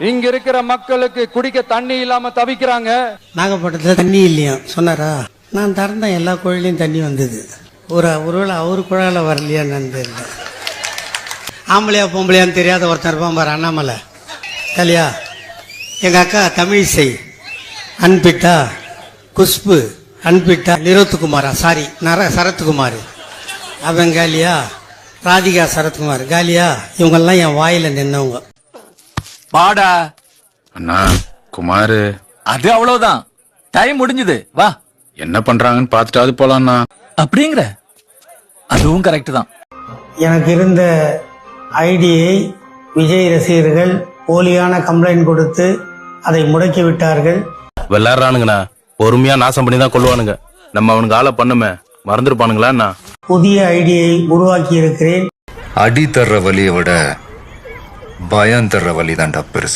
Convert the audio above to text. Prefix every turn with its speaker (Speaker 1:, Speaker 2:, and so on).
Speaker 1: இங்க இருக்கிற மக்களுக்கு குடிக்க தண்ணி இல்லாம தவிக்கிறாங்க.
Speaker 2: நாகப்பட்டினத்துல தண்ணி இல்லையா சொன்னாரா? நான் திறந்தேன், எல்லா குழாயிலையும் தண்ணி வந்தது. ஒருவேளை அவரு குழாயில வரலையான்னு தெரியல. ஆம்பளையா பொம்பளையான்னு தெரியாத ஒருத்தர் இருப்பான் பாரு, அண்ணாமலை இல்லையா? எங்க அக்கா தமிழிசை அன்பிட்டா, குஷ்பு அன்பிட்டா, நிரோத்துக்குமாரா சாரி சரத்குமார் அவன் காலியா, ராதிகா சரத்குமார் காலியா, இவங்கெல்லாம் என் வாயில நின்னவங்க.
Speaker 3: பாடா
Speaker 4: அண்ணா குமாரு,
Speaker 3: அது அவ்வளவுதான், டைம் முடிஞ்சது, வா.
Speaker 4: என்ன பண்றாங்கன்னு பாத்துட்டாவது போலாம்ண்ணா.
Speaker 3: அப்படிங்கிற அதுவும் கரெக்ட் தான்.
Speaker 2: எனக்கு இருந்த ஐடியை விஜய் ரசிகர்கள் போலியான கம்ப்ளைண்ட் கொடுத்து அதை முடக்கி விட்டார்கள்.
Speaker 5: விளையாடுறானுங்கண்ணா, பொறுமையா நாசம் பண்ணி தான் கொள்ளுவானுங்க. நம்ம அவனுக்கு ஆளை பண்ணுமே மறந்துருப்பானுங்களா?
Speaker 2: புதிய ஐடியை உருவாக்கி இருக்கிறேன்.
Speaker 6: அடி தர்ற வலியை விட பயம் தர்ற வலி தான்டா பெருசு.